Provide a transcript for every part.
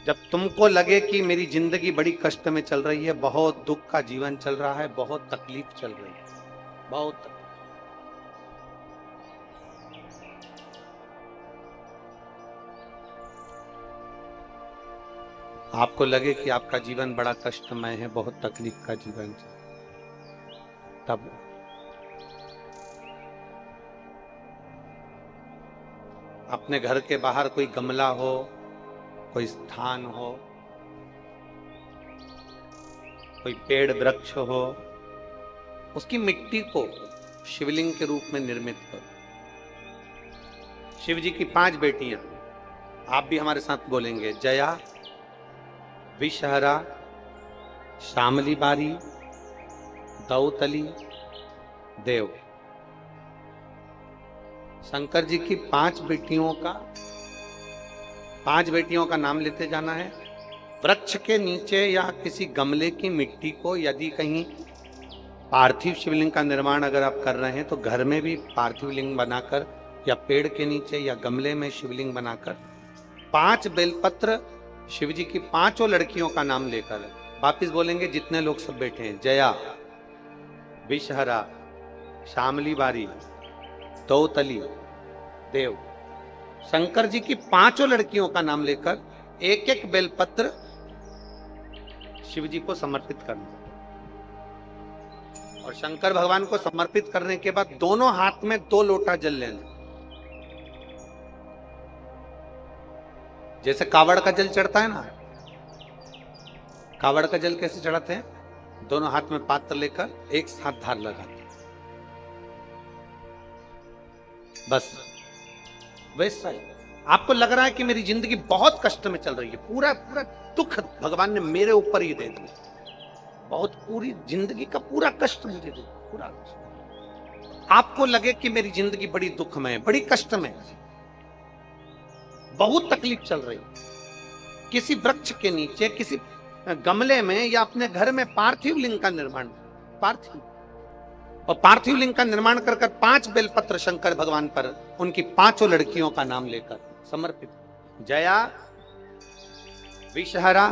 जब तुमको लगे कि मेरी जिंदगी बड़ी कष्ट में चल रही है, बहुत दुख का जीवन चल रहा है, बहुत तकलीफ चल रही है, बहुत तकलीफ। आपको लगे कि आपका जीवन बड़ा कष्टमय है, बहुत तकलीफ का जीवन चल, तब अपने घर के बाहर कोई गमला हो, कोई स्थान हो, कोई पेड़ वृक्ष हो, उसकी मिट्टी को शिवलिंग के रूप में निर्मित करो। शिव जी की 5 बेटियां, आप भी हमारे साथ बोलेंगे, जया, विषहरा, श्यामली बारी, दौतली, देव। शंकर जी की 5 बेटियों का नाम लेते जाना है। वृक्ष के नीचे या किसी गमले की मिट्टी को, यदि कहीं पार्थिव शिवलिंग का निर्माण अगर आप कर रहे हैं तो घर में भी पार्थिव लिंग बनाकर, या पेड़ के नीचे या गमले में शिवलिंग बनाकर 5 बेलपत्र शिव जी की 5 लड़कियों का नाम लेकर वापिस बोलेंगे, जितने लोग सब बैठे हैं, जया, विषहरा, श्यामली बारी, दौतली, देव। शंकर जी की 5 लड़कियों का नाम लेकर एक एक बेलपत्र शिव जी को समर्पित करना, और शंकर भगवान को समर्पित करने के बाद दोनों हाथ में 2 लोटा जल लेना। जैसे कावड़ का जल चढ़ता है ना, कावड़ का जल कैसे चढ़ाते हैं? दोनों हाथ में पात्र लेकर एक साथ धार लगाते हैं, बस वैसा ही। आपको लग रहा है कि मेरी जिंदगी बहुत कष्ट में चल रही है, पूरा पूरा दुख भगवान ने मेरे ऊपर ही दे दिया, बहुत पूरी जिंदगी का पूरा कष्ट मुझे दे, पूरा कष्ट। आपको लगे कि मेरी जिंदगी बड़ी दुख में, बड़ी कष्ट में, बहुत तकलीफ चल रही, किसी वृक्ष के नीचे, किसी गमले में, या अपने घर में पार्थिव लिंग का निर्माण, पार्थिव लिंग का निर्माण कर 5 बेलपत्र शंकर भगवान पर उनकी 5 लड़कियों का नाम लेकर समर्पित। जया, विषहरा,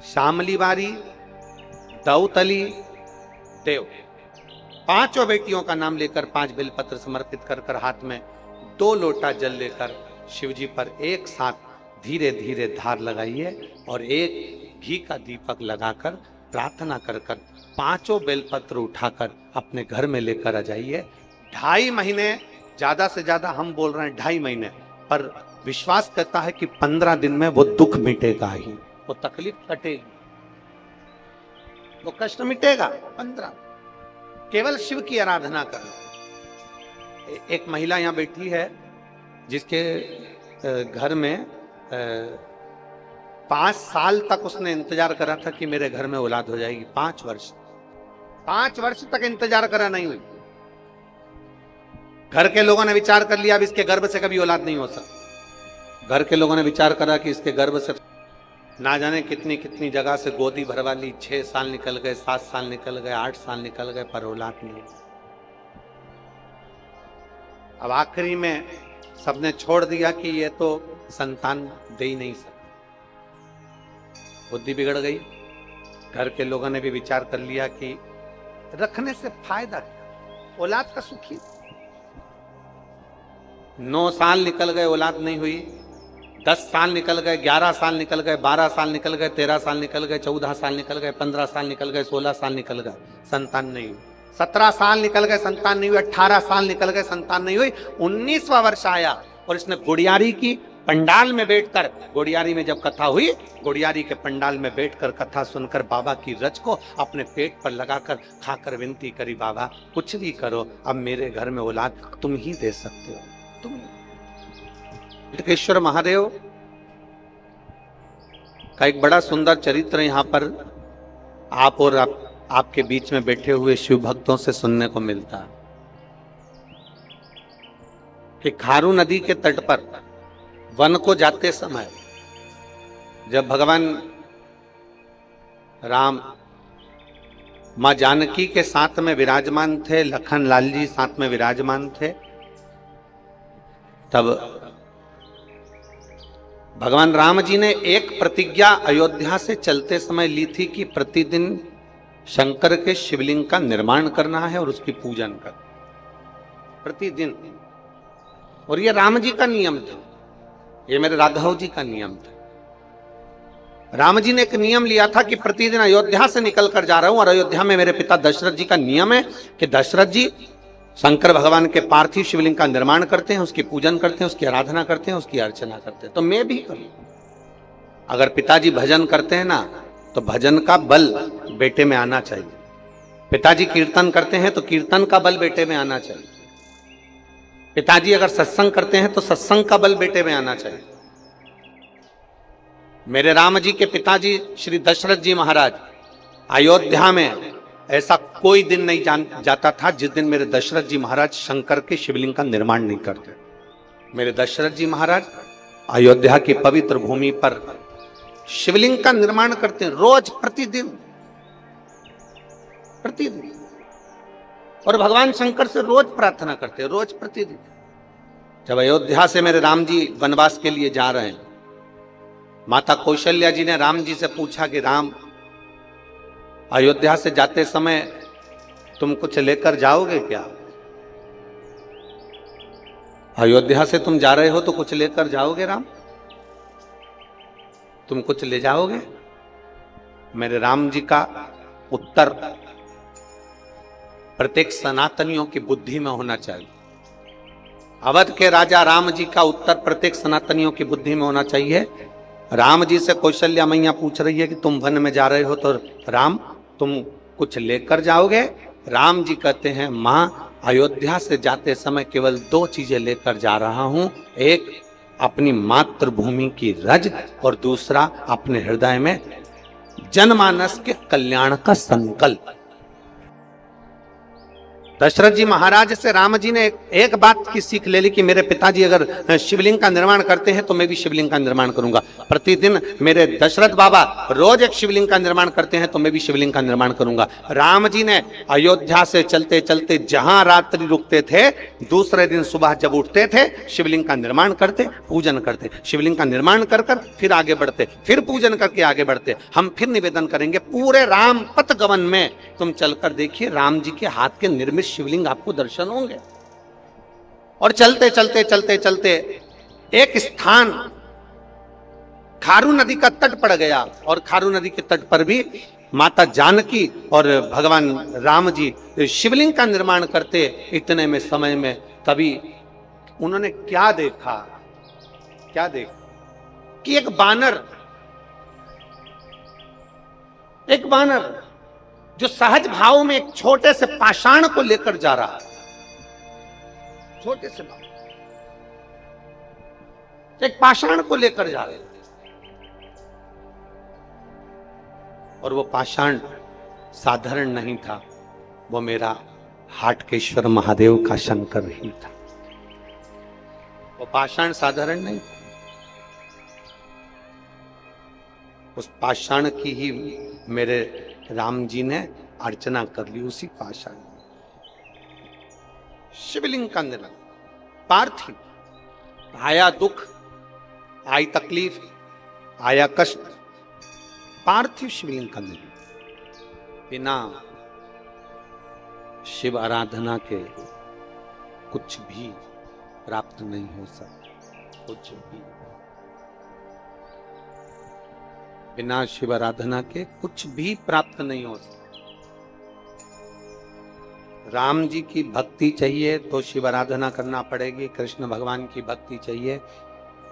श्यामली बारी, दौतली, देव। 5 बेटियों का नाम लेकर 5 बेलपत्र समर्पित कर हाथ में 2 लोटा जल लेकर शिव जी पर एक साथ धीरे धीरे धार लगाइए, और एक घी का दीपक लगाकर प्रार्थना कर 5 बेलपत्र उठाकर अपने घर में लेकर आ जाइए। 2.5 महीने, ज्यादा से ज्यादा हम बोल रहे हैं 2.5 महीने, पर विश्वास करता है कि 15 दिन में वो दुख मिटेगा ही, वो तकलीफ कटेगी, वो कष्ट मिटेगा। 15 केवल शिव की आराधना करना। एक महिला यहाँ बैठी है जिसके घर में 5 साल तक उसने इंतजार करा था कि मेरे घर में औलाद हो जाएगी। 5 वर्ष तक इंतजार करा, नहीं हुई। घर के लोगों ने विचार कर लिया अब इसके गर्भ से कभी औलाद नहीं हो सकता। घर के लोगों ने विचार करा कि इसके गर्भ से ना जाने कितनी कितनी जगह से गोदी भरवा ली। 6 साल निकल गए, 7 साल निकल गए, 8 साल निकल गए, पर औलाद नहीं। अब आखिरी में सबने छोड़ दिया कि ये तो संतान दे ही नहीं सकता, बुद्धि बिगड़ गई। घर के लोगों ने भी विचार कर लिया कि रखने से फायदा क्या, औलाद का सुख ही। 9 साल निकल गए, औलाद नहीं हुई। 10 साल निकल गए, 11 साल निकल गए, 12 साल निकल गए, 13 साल निकल गए, 14 साल निकल गए, 15 साल निकल गए, 16 साल निकल गए, संतान नहीं हुई। 17 साल निकल गए, संतान नहीं हुई। 18 साल निकल गए, संतान नहीं हुई। 19वां वर्ष आया और इसने गुड़ियारी की पंडाल में बैठकर, गुड़ियारी में जब कथा हुई, गुड़ियारी के पंडाल में बैठकर कथा सुनकर बाबा की रज को अपने पेट पर लगाकर खाकर विनती करी, बाबा कुछ भी करो, अब मेरे घर में औलाद तुम ही दे सकते हो, तुम। ईश्वर महादेव का एक बड़ा सुंदर चरित्र यहाँ पर आप और आपके बीच में बैठे हुए शिव भक्तों से सुनने को मिलता है कि खारू नदी के तट पर वन को जाते समय जब भगवान राम मां जानकी के साथ में विराजमान थे, लखन लाल जी साथ में विराजमान थे, तब भगवान राम जी ने एक प्रतिज्ञा अयोध्या से चलते समय ली थी कि प्रतिदिन शंकर के शिवलिंग का निर्माण करना है और उसकी पूजन कर, प्रतिदिन। और ये राम जी का नियम था, ये मेरे राघव जी का नियम था। राम जी ने एक नियम लिया था कि प्रतिदिन अयोध्या से निकल कर जा रहा हूं और अयोध्या में मेरे पिता दशरथ जी का नियम है कि दशरथ जी शंकर भगवान के पार्थिव शिवलिंग का निर्माण करते हैं, उसकी पूजन करते हैं, उसकी आराधना करते हैं, उसकी अर्चना करते हैं। तो मैं भी करूं। अगर पिताजी भजन करते हैं ना, तो भजन का बल बेटे में आना चाहिए। पिताजी कीर्तन करते हैं तो कीर्तन का बल बेटे में आना चाहिए। पिताजी अगर सत्संग करते हैं तो सत्संग का बल बेटे में आना चाहिए। मेरे राम जी के पिताजी श्री दशरथ जी महाराज, अयोध्या में ऐसा कोई दिन नहीं जाता था जिस दिन मेरे दशरथ जी महाराज शंकर के शिवलिंग का निर्माण नहीं करते। मेरे दशरथ जी महाराज अयोध्या की पवित्र भूमि पर शिवलिंग का निर्माण करते हैं, रोज प्रतिदिन प्रतिदिन। और भगवान शंकर से रोज प्रार्थना करते हैं, रोज प्रतिदिन। जब अयोध्या से मेरे राम जी वनवास के लिए जा रहे हैं, माता कौशल्या जी ने राम जी से पूछा कि राम, अयोध्या से जाते समय तुम कुछ लेकर जाओगे क्या? अयोध्या से तुम जा रहे हो तो कुछ लेकर जाओगे राम? तुम कुछ ले जाओगे? मेरे राम जी का उत्तर प्रत्येक सनातनियों की बुद्धि में होना चाहिए। अवध के राजा राम जी का उत्तर प्रत्येक सनातनियों की बुद्धि में होना चाहिए। राम जी से कौशल्या मैया पूछ रही है कि तुम वन में जा रहे हो तो राम तुम कुछ लेकर जाओगे? राम जी कहते हैं, मां, अयोध्या से जाते समय केवल 2 चीजें लेकर जा रहा हूं। एक अपनी मातृभूमि की रज और दूसरा अपने हृदय में जनमानस के कल्याण का संकल्प। दशरथ जी महाराज से राम जी ने एक बात की सीख ले ली कि मेरे पिताजी अगर शिवलिंग का निर्माण करते हैं तो मैं भी शिवलिंग का निर्माण करूंगा। प्रतिदिन मेरे दशरथ बाबा रोज एक शिवलिंग का निर्माण करते हैं तो मैं भी शिवलिंग का निर्माण करूंगा। राम जी ने अयोध्या से चलते चलते जहां रात्रि रुकते थे, दूसरे दिन सुबह जब उठते थे शिवलिंग का निर्माण करते, पूजन करते, शिवलिंग का निर्माण कर फिर आगे बढ़ते, फिर पूजन करके आगे बढ़ते। हम फिर निवेदन करेंगे, पूरे राम पथ गमन में तुम चलकर देखिए, राम जी के हाथ के निर्मित शिवलिंग आपको दर्शन होंगे। और चलते चलते चलते चलते एक स्थान खारू नदी का तट पड़ गया और खारू नदी के तट पर भी माता जानकी और भगवान राम जी शिवलिंग का निर्माण करते। इतने में समय में तभी उन्होंने क्या देखा कि एक बानर जो सहज भाव में एक छोटे से पाषाण को लेकर जा रहा है, छोटे से एक पाषाण को लेकर जा रहे थे। और वो पाषाण साधारण नहीं था, वो मेरा हाटकेश्वर महादेव का शंकर ही था। वो पाषाण साधारण नहीं, उस पाषाण की ही मेरे राम जी ने अर्चना कर ली। उसी पाषाण शिवलिंग का निर्माण, पार्थिव, आया दुख, आई तकलीफ, आया कष्ट, पार्थिव शिवलिंग का निर्माण। बिना शिव आराधना के कुछ भी प्राप्त नहीं हो सकता, कुछ भी। बिना शिव आराधना के कुछ भी प्राप्त नहीं हो सकता। राम जी की भक्ति चाहिए तो शिव आराधना करना पड़ेगी, कृष्ण भगवान की भक्ति चाहिए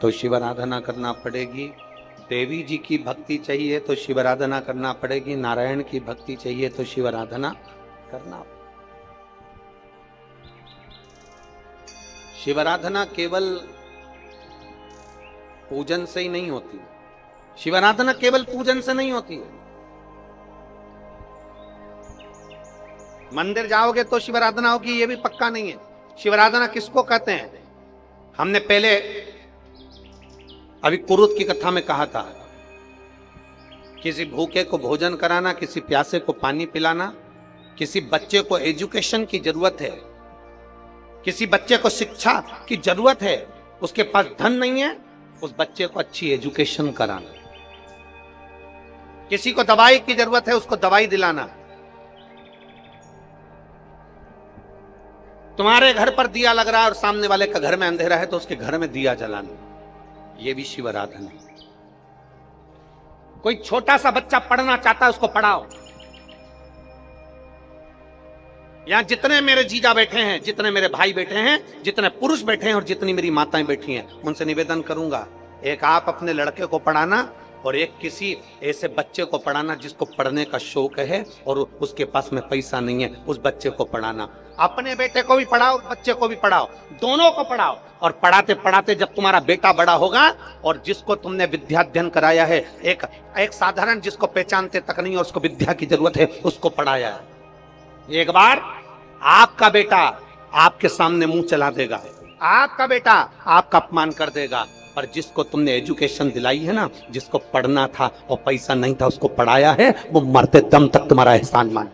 तो शिव आराधना करना पड़ेगी, देवी जी की भक्ति चाहिए तो शिव आराधना करना पड़ेगी, नारायण की भक्ति चाहिए तो शिव आराधना करना। शिव आराधना केवल पूजन से ही नहीं होती, शिव आराधना केवल पूजन से नहीं होती है। मंदिर जाओगे तो शिव आराधना होगी ये भी पक्का नहीं है। शिव आराधना किसको कहते हैं? हमने पहले अभी कुरुत की कथा में कहा था, किसी भूखे को भोजन कराना, किसी प्यासे को पानी पिलाना, किसी बच्चे को एजुकेशन की जरूरत है, किसी बच्चे को शिक्षा की जरूरत है, उसके पास धन नहीं है, उस बच्चे को अच्छी एजुकेशन कराना। किसी को दवाई की जरूरत है, उसको दवाई दिलाना। तुम्हारे घर पर दिया लग रहा है और सामने वाले का घर में अंधेरा है, तो उसके घर में दिया जलाना, ये भी शिव आराधना है। कोई छोटा सा बच्चा पढ़ना चाहता है, उसको पढ़ाओ। यहां जितने मेरे जीजा बैठे हैं, जितने मेरे भाई बैठे हैं, जितने पुरुष बैठे हैं और जितनी मेरी माताएं बैठी हैं, उनसे निवेदन करूंगा, एक आप अपने लड़के को पढ़ाना और एक किसी ऐसे बच्चे को पढ़ाना जिसको पढ़ने का शौक है और उसके पास में पैसा नहीं है, उस बच्चे को पढ़ाना। अपने बेटे को भी पढ़ाओ, बच्चे को भी पढ़ाओ, दोनों को पढ़ाओ। और पढ़ाते पढ़ाते जब तुम्हारा बेटा बड़ा होगा और जिसको तुमने विद्याध्ययन कराया है, एक साधारण जिसको पहचानते तक नहीं और उसको विद्या की जरूरत है, उसको पढ़ाया है, एक बार आपका बेटा आपके सामने मुंह चला देगा, आपका बेटा आपका अपमान कर देगा। पर जिसको तुमने एजुकेशन दिलाई है ना, जिसको पढ़ना था और पैसा नहीं था, उसको पढ़ाया है, वो मरते दम तक तुम्हारा एहसान माने,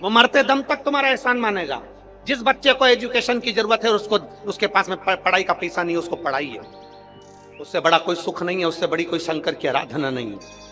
वो मरते दम तक तुम्हारा एहसान मानेगा। जिस बच्चे को एजुकेशन की जरूरत है, उसको उसके पास में पढ़ाई का पैसा नहीं है, उसको पढ़ाइए। उससे बड़ा कोई सुख नहीं है, उससे बड़ी कोई शंकर की आराधना नहीं है।